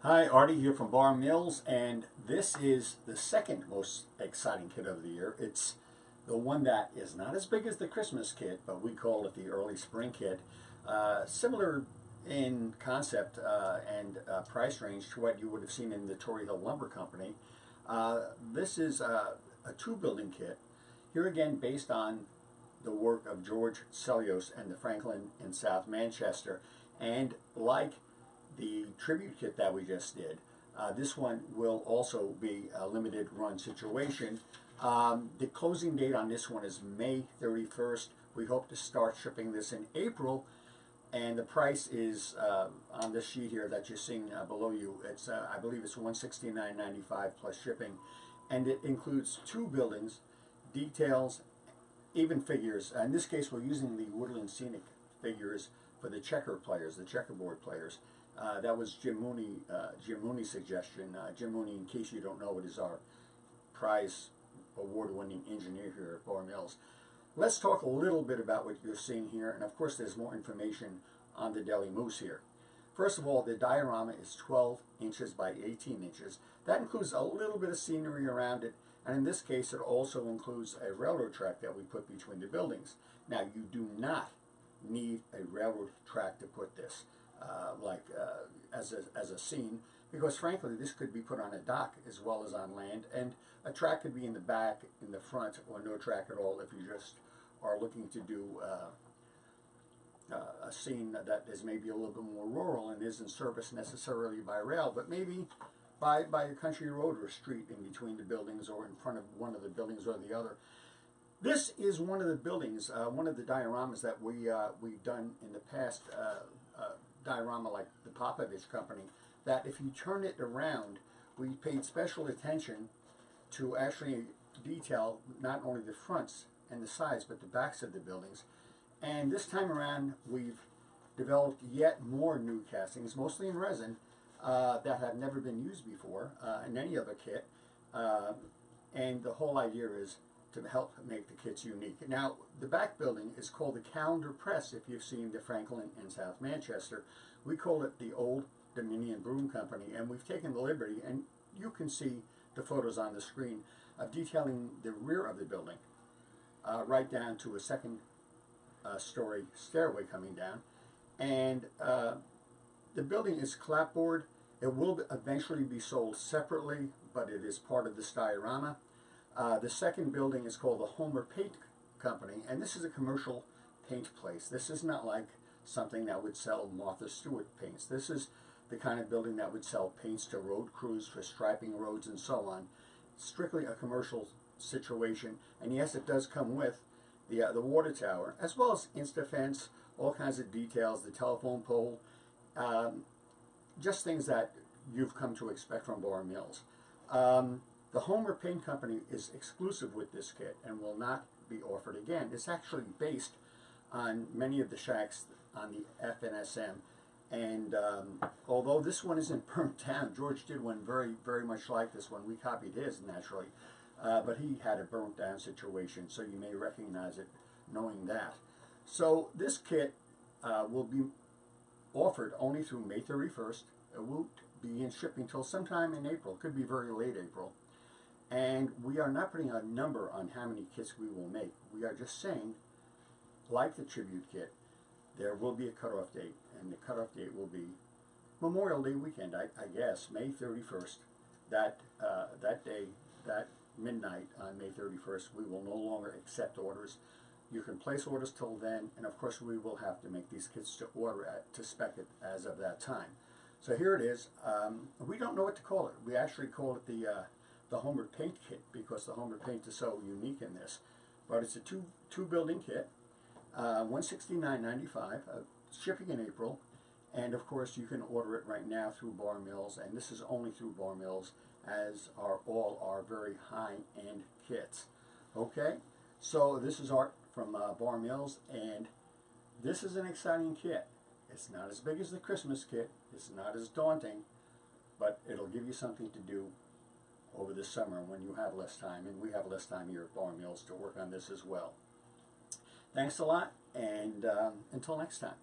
Hi, Artie here from Bar Mills, and this is the second most exciting kit of the year. It's the one that is not as big as the Christmas kit, but we call it the early spring kit. Similar in concept and price range to what you would have seen in the Torrey Hill Lumber Company. This is a two-building kit, here again based on the work of George Sellios and the Franklin in South Manchester. And like the tribute kit that we just did, this one will also be a limited run situation. The closing date on this one is May 31st. We hope to start shipping this in April, and the price is on this sheet here that you're seeing below you. It's I believe it's $169.95 plus shipping, and it includes two buildings, details, even figures. In this case, we're using the Woodland Scenic figures for the checker players, the checkerboard players. That was Jim Mooney's suggestion. Jim Mooney, in case you don't know, it is our prize award-winning engineer here at Bar Mills. Let's talk a little bit about what you're seeing here, and of course there's more information on the Deli Moose here. First of all, the diorama is 12 inches by 18 inches. That includes a little bit of scenery around it, and in this case it also includes a railroad track that we put between the buildings. Now, you do not need a railroad track to put this as a scene, because frankly this could be put on a dock as well as on land, and a track could be in the back, in the front, or no track at all if you just are looking to do a scene that is maybe a little bit more rural and isn't serviced necessarily by rail, but maybe by a country road or street in between the buildings or in front of one of the buildings or the other. This is one of the buildings, one of the dioramas that we've done in the past, diorama like the Popovich Company, that if you turn it around, we paid special attention to actually detail not only the fronts and the sides but the backs of the buildings. And this time around we've developed yet more new castings, mostly in resin, that have never been used before in any other kit, and the whole idea is to help make the kits unique. Now, the back building is called the Calendar Press. If you've seen the Franklin in South Manchester, we call it the Old Dominion Broom Company, and we've taken the liberty, and you can see the photos on the screen, of detailing the rear of the building, right down to a second story stairway coming down. And the building is clapboard. It will eventually be sold separately, but it is part of this diorama. The second building is called the hOMER Paint Company, and this is a commercial paint place. This is not like something that would sell Martha Stewart paints. This is the kind of building that would sell paints to road crews for striping roads and so on. Strictly a commercial situation, and yes, it does come with the water tower, as well as Instafence, all kinds of details, the telephone pole, just things that you've come to expect from Bar Mills. The hOMER Paint Company is exclusive with this kit and will not be offered again. It's actually based on many of the shacks on the F&SM, and although this one isn't burnt down, George did one very much like this one. We copied his, naturally, but he had a burnt down situation, so you may recognize it knowing that. So this kit will be offered only through May 31st. It won't be in shipping until sometime in April. It could be very late April. And we are not putting a number on how many kits we will make. We are just saying, like the tribute kit, there will be a cutoff date, and the cutoff date will be Memorial Day weekend, I guess, May 31st. That day, that midnight on May 31st, we will no longer accept orders. You can place orders till then, and of course we will have to make these kits to order to spec it as of that time. So here it is. We don't know what to call it. We actually call it the hOMER Paint Kit, because the hOMER Paint is so unique in this. But it's a two building kit, $169.95, shipping in April, and of course you can order it right now through Bar Mills, and this is only through Bar Mills, as are all our very high-end kits. Okay, so this is Art from Bar Mills, and this is an exciting kit. It's not as big as the Christmas kit, it's not as daunting, but it'll give you something to do over the summer when you have less time, and we have less time here at Bar Mills to work on this as well. Thanks a lot, and until next time.